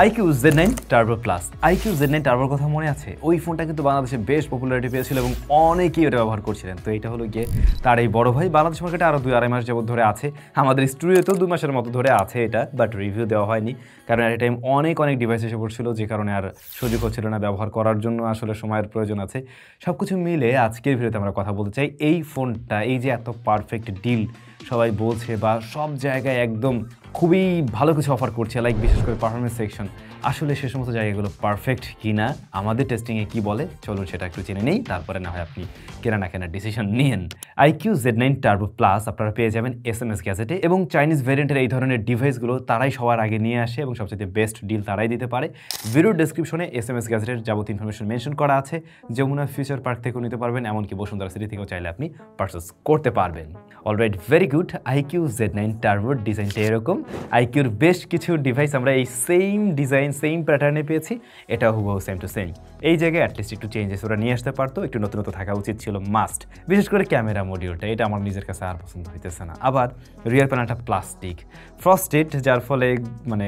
iQOO Z9 Turbo Plus iQOO Z9 Turbo কথা মনে আছে? ওই ফোনটা কিন্তু বাংলাদেশে বেশ পপুলারিটি পেয়েছিল এবং অনেকেই এটা ব্যবহার করছিলেন। তো এটা হলো গিয়ে তার এই বড় ভাই। বাংলাদেশ মার্কেটে আরও 2-2.5 মাস যাবত ধরে আছে। আমাদের স্টুডিওতেও 2 মাসের মতো ধরে আছে এটা, বাট রিভিউ দেওয়া হয়নি কারণ এট টাইম অনেক ডিভাইস এসে পড়ছিল, যে কারণে আর সুযোগ হচ্ছিল না ব্যবহার করার জন্য। আসলে সময়ের প্রয়োজন আছে। সব কিছু মিলে আজকের ভিডিওতে আমরা কথা বলতে চাই এই ফোনটা, এই যে এত পারফেক্ট ডিল সবাই বলছে বা সব জায়গায় একদম খুবই ভালো কিছু অফার করছে, লাইক বিশেষ করে পারফরমেন্স সেকশন, আসলে সে সমস্ত জায়গাগুলো পারফেক্ট কিনা, আমাদের টেস্টিংয়ে কি বলে চলুন সেটা একটু জেনে নেই, তারপরে না হয় আপনি কেনা না কেনার ডিসিশন নিন। iQOO Z9 Turbo Plus আপনারা পেয়ে যাবেন SMS গ্যাজেটে, এবং চাইনিজ ভ্যারিয়েন্টের এই ধরনের ডিভাইসগুলো তারাই সবার আগে নিয়ে আসে এবং সবচেয়ে বেস্ট ডিল তারাই দিতে পারে। ভিডিও ডেসক্রিপশনে SMS গ্যাজেটের যাবতীয় ইনফরমেশন মেনশন করা আছে। যমুনা ফিউচার পার্ক থেকেও নিতে পারবেন, এমনকি বসুন্ধরা সিটি থেকেও চাইলে আপনি পারচেস করতে পারবেন। Alright, very good. iQOO Z9 Turbo ডিজাইনটা এরকম। iQOOর বেশ কিছু ডিভাইস আমরা এই সেম ডিজাইন সেম প্যাটার্নে পেয়েছি, এটা হুবহু সেম টু সেম। এই জায়গায় অ্যাটলিস্ট একটু চেঞ্জেস ওরা নিয়ে আসতে পারতো, একটু নতুনত্ব থাকা উচিত ছিল মাস্ট। বিশেষ করে ক্যামেরা মডিউলটা, এটা আমার নিজের কাছে আর পছন্দ হইতেছে না। আবার রিয়ার প্যানেলটা প্লাস্টিক ফ্রস্টেড, যার ফলে মানে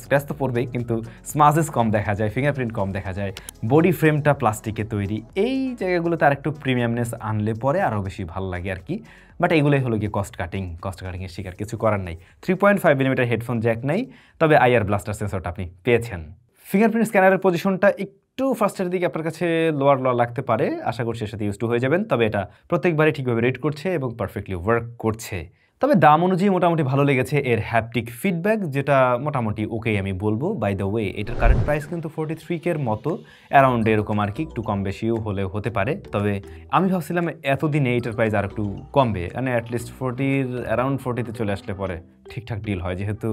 স্ক্র্যাচ তো পড়বেই, কিন্তু স্মাজেস কম দেখা যায়, ফিঙ্গারপ্রিন্ট কম দেখা যায়। বডি ফ্রেমটা প্লাস্টিকে তৈরি, এই জায়গাগুলোতে আর একটু প্রিমিয়ামনেস আনলে পরে আরও বেশি ভালো লাগে আর কি। বাট এইগুলোই হলো গিয়ে কস্ট কাটিংয়ের শিকার, কিছু করার নেই। 3.5mm হেডফোন জ্যাক নেই, তবে IR ব্লাস্টার সেন্সরটা আপনি পেয়েছেন। ফিঙ্গারপ্রিন্ট স্ক্যানারের পজিশনটা একটু ফার্স্টের দিকে আপনার কাছে লোয়ার লাগতে পারে, আশা করছি এর সাথে ইউজ টু হয়ে যাবেন। তবে এটা প্রত্যেকবারই ঠিকভাবে রেড করছে এবং পারফেক্টলি ওয়ার্ক করছে। তবে দাম অনুযায়ী মোটামুটি ভালো লেগেছে এর হ্যাপটিক ফিডব্যাক, যেটা মোটামুটি ওকেই আমি বলবো। বাই দ্য ওয়ে, এটার কারেন্ট প্রাইস কিন্তু 43K এর মতো, অ্যারাউন্ড এরকম আর কি, একটু কম বেশিও হলে হতে পারে। তবে আমি ভাবছিলাম এতদিনে এইটার প্রাইস আর একটু কমবে, মানে অ্যাটলিস্ট অ্যারাউন্ড 40-তে চলে আসলে পরে ঠিকঠাক ডিল হয়, যেহেতু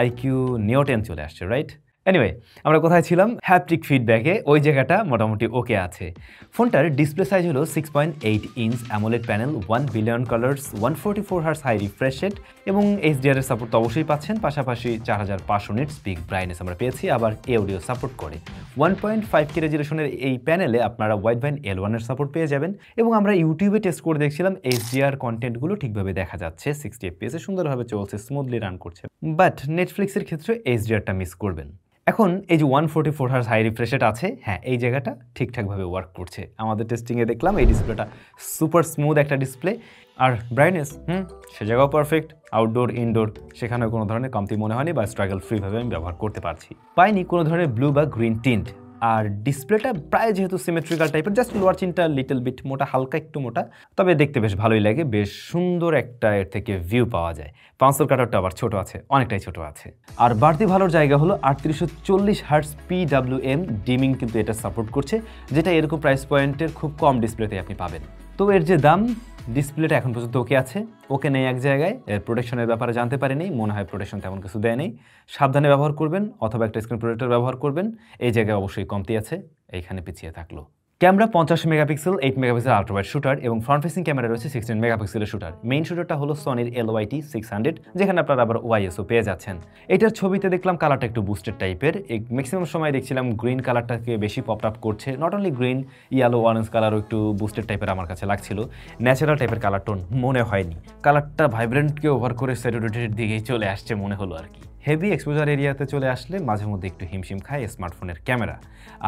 iQOO Neo 10 চলে আসছে, রাইট? এনিওয়ে, আমরা কোথায় ছিলাম? হ্যাপটিক ফিডব্যাকে ওই জায়গাটা মোটামুটি ওকে আছে। ফোনটার ডিসপ্লে সাইজ হলো 6.8 inch AMOLED panel, 1 billion colours, 144 hertz high refresh rate এবং HDR এর সাপোর্ট তো অবশ্যই পাচ্ছেন। পাশাপাশি 4500 নিটস পিক ব্রাইটনেস আমরা পেয়েছি, আবার অডিও সাপোর্ট করে। 1.5K রেজোলিউশনের এই প্যানেলে আপনারা ওয়াইড ব্যান্ড L1 এর সাপোর্ট পেয়ে যাবেন, এবং আমরা ইউটিউবে টেস্ট করে দেখছিলাম HDR কন্টেন্টগুলো ঠিকভাবে দেখা যাচ্ছে, 60 FPS এ সুন্দরভাবে চলছে, স্মুথলি রান করছে। বাট নেটফ্লিক্সের ক্ষেত্রে HDRটা মিস করবেন। এখন এই যে 144 হার্স হাই রিফ্রেশ রেট আছে, হ্যাঁ এই জায়গাটা ঠিকঠাকভাবে ওয়ার্ক করছে। আমাদের টেস্টিংয়ে দেখলাম এই ডিসপ্লেটা সুপার স্মুথ একটা ডিসপ্লে। আর ব্রাইটনেস সে জায়গাও পারফেক্ট, আউটডোর ইনডোর সেখানেও কোনো ধরনের কমতি মনে হয়নি, বা স্ট্রাগল ফ্রিভাবে আমি ব্যবহার করতে পারছি। পাইনি কোনো ধরনের ব্লু বা গ্রিন টিন্ট। আর ডিসপ্লেটা প্রায় যেহেতু সিমেট্রিক্যাল টাইপের, জাস্ট লোয়ার চিনটা লিটল বিট মোটা, হালকা একটু মোটা, তবে দেখতে বেশ ভালোই লাগে, বেশ সুন্দর একটা এর থেকে ভিউ পাওয়া যায়। পাঁচশোর কাটারটা আবার ছোট আছে, অনেকটাই ছোট আছে। আর বাড়তি ভালোর জায়গা হলো 3840 হার্টস PWM ডিমিং কিন্তু এটা সাপোর্ট করছে, যেটা এরকম প্রাইস পয়েন্টের খুব কম ডিসপ্লেতে আপনি পাবেন। তো এর যে দাম, ডিসপ্লেটা এখন পর্যন্ত ওকে আছে, ওকে নেই এক জায়গায়। এর প্রোটেকশনের ব্যাপারে জানতে পারিনি, মনে হয় প্রোটেকশন তেমন কিছু দেয় নেই। সাবধানে ব্যবহার করবেন, অথবা একটা স্ক্রিন প্রোটেক্টর ব্যবহার করবেন। এই জায়গায় অবশ্যই কমতি আছে, এইখানে পিছিয়ে থাকলো। Camera 50 megapixel, 8 megapixel ultrawide shooter, এবং ফ্রন্ট ফেসিং ক্যামেরা রয়েছে 16 মেগাপিক্সেলের শুটার। মেইন শুটারটা হলো সনির LYT 600, যেখানে আপনারা আবার OISও পেয়ে যাচ্ছেন। এটার ছবিতে দেখলাম কালারটা একটু বুস্টেড টাইপের, ম্যাক্সিমাম সময় দেখছিলাম গ্রিন কালারটাকে বেশি পপ আপ করছে। Not only green, yellow, orange কালারও একটু বুস্টেড টাইপের আমার কাছে লাগছিল, ন্যাচারাল টাইপের কালার টোন মনে হয়নি। কালারটা ভাইব্রেন্টকে ওভার করে স্যাচুরেটেড দিকেই চলে আসছে মনে হলো আর কি। হেভি এক্সপোজার এরিয়াতে চলে আসলে মাঝে মধ্যে একটু হিমশিম খায় স্মার্টফোনের ক্যামেরা।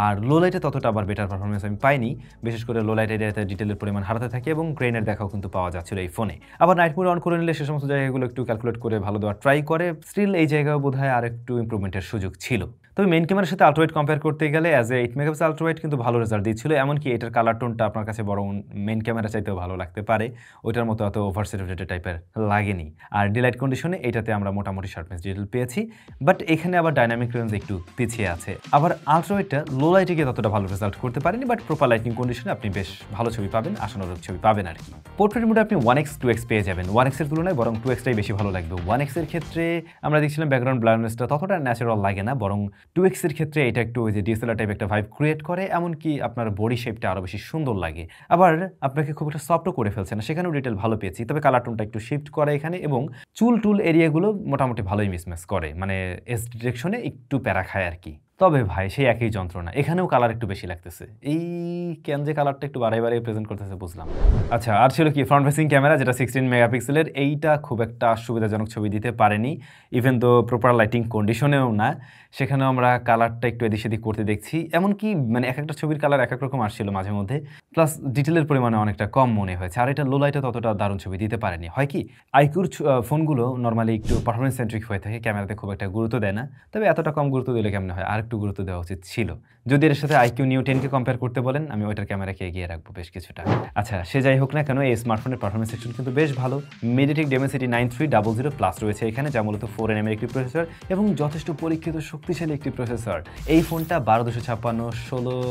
আর লো লাইটে ততটা আবার বেটার পারফরমেন্স আমি পাইনি, বিশেষ করে লো লাইট এরিয়াতে ডিটেলের পরিমাণ হারাতে থাকে, এবং গ্রেনের দেখাও কিন্তু পাওয়া যাচ্ছিল এই ফোনে। আবার নাইট মোড অন করে নিলে সে সমস্ত জায়গাগুলো একটু ক্যালকুলেট করে ভালো দেওয়ার ট্রাই করে। স্টিল এই জায়গায় বোধহয় আর একটু ইম্প্রুভমেন্টের সুযোগ ছিল। তবে মেইন ক্যামেরার সাথে আল্ট্রাওয়াইড কম্পেয়ার করতে গেলে অ্যাজ এ 8 মেগাপিক্সেল আল্ট্রাওয়াইড কিন্তু ভালো রেজাল্ট দিচ্ছিল, এমনকি এটার কালার টোনটা আপনার কাছে বরং মেইন ক্যামেরা চাইতেও ভালো লাগতে পারে, ওইটার মতো এত ওভার স্যাচুরেটেড টাইপের লাগেনি। আর ডিলাইট কন্ডিশনে এটাতে আমরা মোটামুটি শার্পনেস ডিটেল পেয়েছি, বাট এখানে আবার ডাইনামিক রেঞ্জ একটু পিছিয়ে আছে। আবার আল্ট্রাওয়াইডটা লো লাইটে গিয়ে ততটা ভালো রেজাল্ট করতে পারেনি, বাট প্রপার লাইটিং কন্ডিশনে আপনি বেশ ভালো ছবি পাবেন, আশানুরূপ ছবি পাবেন আর কি। পোর্ট্রেট মোডে আপনি 1x 2x পেয়ে যাবেন, 1x এর তুলনায় বরং 2xটাই বেশি ভালো লাগবে। 1x এর ক্ষেত্রে আমরা দেখছিলাম ব্যাকগ্রাউন্ড ব্লারনেসটা ততটা ন্যাচারাল লাগে না, বরং 2x এর ক্ষেত্রে এটা একটু ওই যে DSLR টাইপ একটা ভাইব ক্রিয়েট করে, এমনকি আপনার বডি শেপটা আরও বেশি সুন্দর লাগে। আবার আপনাকে খুব একটা সফটও করে ফেলছে না, সেখানেও ডিটেল ভালো পেয়েছি। তবে কালার টোনটা একটু শিফট করে এখানে, এবং চুল টুল এরিয়াগুলো মোটামুটি ভালোই মিসম্যাচ করে, মানে এস ডিরেকশনে একটু প্যারা খায় আর কি। তবে ভাই সেই একই যন্ত্রণা, এখানেও কালার একটু বেশি লাগতেছে। এই কেন যে কালারটা একটু বাড়াই বাড়াই প্রেজেন্ট করতেছে বুঝলাম। আচ্ছা, আর ছিল কি ফ্রন্ট ফেসিং ক্যামেরা, যেটা 16 মেগাপিক্সেলের। এইটা খুব একটা সুবিধাজনক ছবি দিতে পারেনি, ইভেন দো প্রপার লাইটিং কন্ডিশনেও না। সেখানেও আমরা কালারটা একটু এদিক সেদিক করতে দেখছি, এমনকি মানে এক একটা ছবির কালার এক এক রকম আসছিল মাঝে মধ্যে, প্লাস ডিটেলের পরিমাণে অনেকটা কম মনে হয়েছে। আর এটা লো লাইটে ততটা দারুণ ছবি দিতে পারেনি। হয় কি, আইকিউর ফোনগুলো নর্মালি একটু পারফরমেন্স সেন্ট্রিক হয়ে থাকে, ক্যামেরাতে খুব একটা গুরুত্ব দেয় না। তবে এতটা কম গুরুত্ব দিলে কেমন হয়, আর একটু গুরুত্ব দেওয়া উচিত ছিল। যদি এর সাথে আইকিউ নিউ 10কে কম্পেয়ার করতে বলেন, আমি ওইটার ক্যামেরাকে এগিয়ে রাখবো বেশ কিছুটা। আচ্ছা, সে যাই হোক না কেন, এই স্মার্টফোনের পারফরমেন্স সেকশন কিন্তু বেশ ভালো। MediaTek Dimensity 9300 Plus রয়েছে এখানে, যা মূলত 4 nm একটি প্রসেসর এবং যথেষ্ট পরীক্ষিত শক্তিশালী একটি প্রসেসর। এই ফোনটা 12256,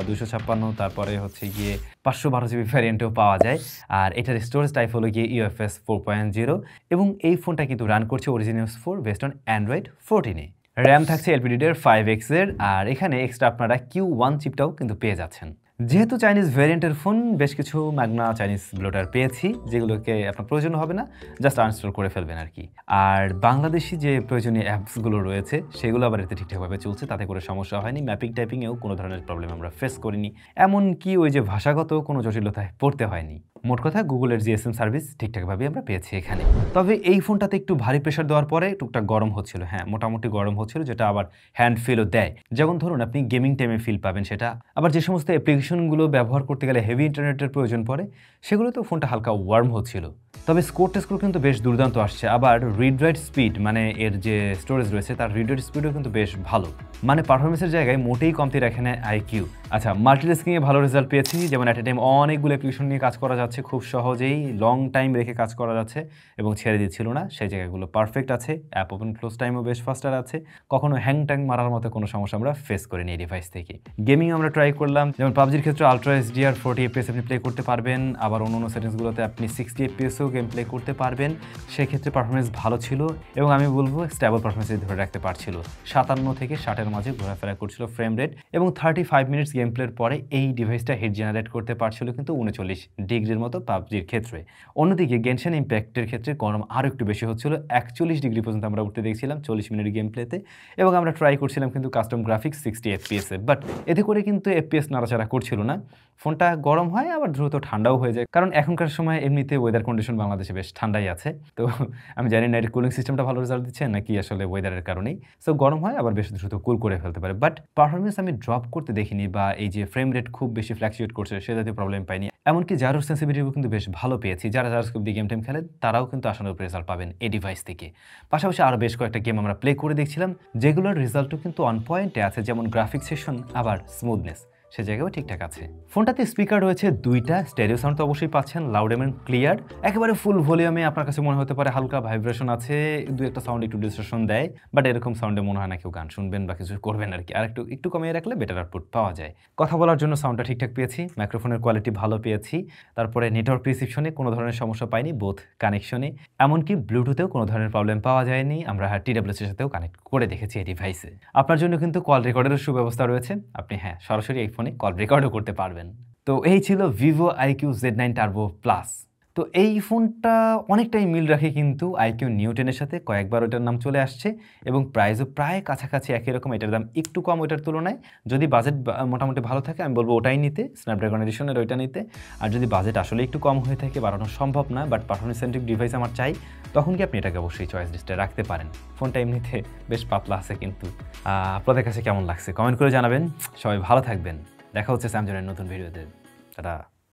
16256, তারপরে হচ্ছে গিয়ে 512GB ভ্যারিয়েন্টেও পাওয়া যায়। আর এটার স্টোরেজ টাইপ হলো গিয়ে UFS 4.0 এবং এই ফোনটা কিন্তু রান করছে Origin-OS 4 বেসড অন Android 14-এ। র্যাম থাকছে LPDDR 5X এর, আর এখানে এক্সট্রা আপনারা Q1 চিপটাও কিন্তু পেয়ে যাচ্ছেন। যেহেতু চাইনিজ ভ্যারিয়েন্টের ফোন, বেশ কিছু ম্যাগনা চাইনিজ ব্লোটার পেয়েছি, যেগুলোকে আপনার প্রয়োজন হবে না, জাস্ট আনইনস্টল করে ফেলবেন আর কি। আর বাংলাদেশি যে প্রয়োজনীয় অ্যাপসগুলো রয়েছে সেগুলো আবার এতে ঠিকঠাকভাবে চলছে, তাতে করে সমস্যা হয়নি। ম্যাপিং টাইপিংয়েও কোনো ধরনের প্রবলেম আমরা ফেস করিনি, এমনকি ওই যে ভাষাগত কোনো জটিলতায় পড়তে হয়নি। মোট কথা গুগলের GSM সার্ভিস ঠিকঠাকভাবে আমরা পেয়েছি এখানে। তবে এই ফোনটাতে একটু ভারী প্রেশার দেওয়ার পরে টুকটাক গরম হচ্ছিল, হ্যাঁ মোটামুটি গরম হচ্ছিল, যেটা আবার হ্যান্ড ফিলও দেয়। যেমন ধরুন আপনি গেমিং টাইমে ফিল পাবেন সেটা, আবার যে সমস্ত অ্যাপ্লিকেশনগুলো ব্যবহার করতে গেলে হেভি ইন্টারনেটের প্রয়োজন পড়ে সেগুলোতেও ফোনটা হালকা ওয়ার্ম হচ্ছিল। তবে স্কোর টেস্টগুলো কিন্তু বেশ দুর্দান্ত আসছে। আবার রিড রাইট স্পিড, মানে এর যে স্টোরেজ রয়েছে তার রিড রাইট স্পিডও কিন্তু বেশ ভালো, মানে পারফরমেন্সের জায়গায় মোটেই কমতি রাখে না আইকিউ। আচ্ছা, মাল্টিটাস্কিংয়ে ভালো রেজাল্ট পেয়েছি, যেমন অ্যাট এ টাইম অনেকগুলো অ্যাপ্লিকেশন নিয়ে কাজ করা যাচ্ছে, খুব সহজেই লং টাইম রেখে কাজ করা যাচ্ছে এবং ছেড়ে দিচ্ছিল না, সেই জায়গাগুলো পারফেক্ট আছে। অ্যাপ ওপেন ক্লোজ টাইমও বেশ ফাস্টার আছে, কখনো হ্যাং ট্যাং মারার মতো কোনো সমস্যা আমরা ফেস করিনি এই ডিভাইস থেকে। গেমিং আমরা ট্রাই করলাম, যেমন পাবজির ক্ষেত্রে আলট্রা HDR 40 FPS আপনি প্লে করতে পারবেন, আবার অন্য সেটিংসগুলোতে আপনি 60 FPSও গেম প্লে করতে পারবেন। সেক্ষেত্রে পারফরমেন্স ভালো ছিল এবং আমি বলবো স্টেবল পারফরমেন্স ধরে রাখতে পারছিল। 57 থেকে 60-এর মাঝে ঘোরাফেরা করছিল ফ্রেম রেট, এবং 35 মিনিটস গেম প্লের পরে এই ডিভাইসটা হিট জেনারেট করতে পারছিল কিন্তু 39 ডিগ্রির মতো পাবজির ক্ষেত্রে। অন্যদিকে গেনশন ইম্প্যাক্টের ক্ষেত্রে গরম আরও একটু বেশি হচ্ছিল, 41 ডিগ্রি পর্যন্ত আমরা উঠতে দেখছিলাম 40 মিনিট গেম প্লেতে, এবং আমরা ট্রাই করছিলাম কিন্তু কাস্টম গ্রাফিক্স 60 FPS-এ, বাট এতে করে কিন্তু FPS নাড়াচাড়া করছিল না। ফোনটা গরম হয় আবার দ্রুত ঠান্ডাও হয়ে যায়, কারণ এখনকার সময় এমনিতে ওয়েদার কন্ডিশন বাংলাদেশে বেশ ঠান্ডাই আছে। তো আমি জানি না এর কুলিং সিস্টেমটা ভালো রেজাল্ট দিচ্ছে নাকি আসলে ওয়েদারের কারণেই, সো গরম হয় আবার বেশ দ্রুত কুল করে ফেলতে পারে। বাট পারফরমেন্স আমি ড্রপ করতে দেখিনি, বা এই যে ফ্রেম রেট খুব বেশি ফ্ল্যাকচুয়েট করছে সে জাতীয় প্রবলেম পাইনি। এমনকি জারোর সেন্সিটিভিটিও কিন্তু বেশ ভালো পেয়েছি, যারা জারোস্কোপ দিয়ে গেম টেম খেলেন তারাও কিন্তু আশানুরূপ রেজাল্ট পাবেন এই ডিভাইস থেকে। পাশাপাশি আরও বেশ কয়েকটা গেম আমরা প্লে করে দেখছিলাম, যেগুলোর রেজাল্টও কিন্তু অন পয়েন্টে আছে, যেমন গ্রাফিক্স সেশন আবার স্মুথনেস সে জায়গাও ঠিকঠাক আছে। ফোনটাতে স্পিকার রয়েছে দুইটা, স্টেরিও সাউন্ড তো অবশ্যই পাচ্ছেন, লাউড এবং ক্লিয়ার। একেবারে ফুল ভলিউমে আপনার কাছে মনে হতে পারে হালকা ভাইব্রেশন আছে, দু একটা সাউন্ড একটু ডিস্টরশন দেয়, বাট এরকম সাউন্ডে মনে হয় না কেউ গান শুনবেন বা কিছু করবেন আর কি। আর একটু কমিয়ে রাখলে বেটার আউটপুট পাওয়া যায়। কথা বলার জন্য সাউন্ডটা ঠিকঠাক পেয়েছি, মাইক্রোফোনের কোয়ালিটি ভালো পেয়েছি, তারপরে নেটওয়ার্ক রিসিপশনে কোনো ধরনের সমস্যা পাইনি, বোথ কানেকশনে, এমনকি ব্লুটুথেও কোনো ধরনের প্রবলেম পাওয়া যায়নি। আমরা TWS এর সাথেও কানেক্ট করে দেখেছি এই ডিভাইসে। আপনার জন্য কিন্তু কল রেকর্ডেরও সুব্যবস্থা রয়েছে, আপনি সরাসরি এই ফোনে কল রেকর্ডও করতে পারবেন। তো এই ছিল Vivo IQ Z9 Turbo Plus। তো এই ফোনটা অনেকটাই মিল রাখে কিন্তু IQ Neo 10-এর সাথে, কয়েকবার ওটার নাম চলে আসছে এবং প্রাইসও প্রায় কাছাকাছি একই রকম, এটার দাম একটু কম ওইটার তুলনায়। যদি বাজেট মোটামুটি ভালো থাকে আমি বলবো ওটাই নিতে, স্ন্যাপড্রাগন এডিশনের ওইটা নিতে। আর যদি বাজেট আসলে একটু কম হয়ে থাকে, বাড়ানো সম্ভব না, বাট পারফরমেন্স সেন্ট্রিক ডিভাইস আমার চাই, তখন কি আপনি এটাকে অবশ্যই চয়েস লিস্টে রাখতে পারেন। ফোনটা এমনিতে বেশ পাতলা আছে কিন্তু। আপনাদের কাছে কেমন লাগছে কমেন্ট করে জানাবেন। সবাই ভালো থাকবেন, দেখা হচ্ছে স্যামসাংয়ের নতুন ভিডিওতে। টাটা।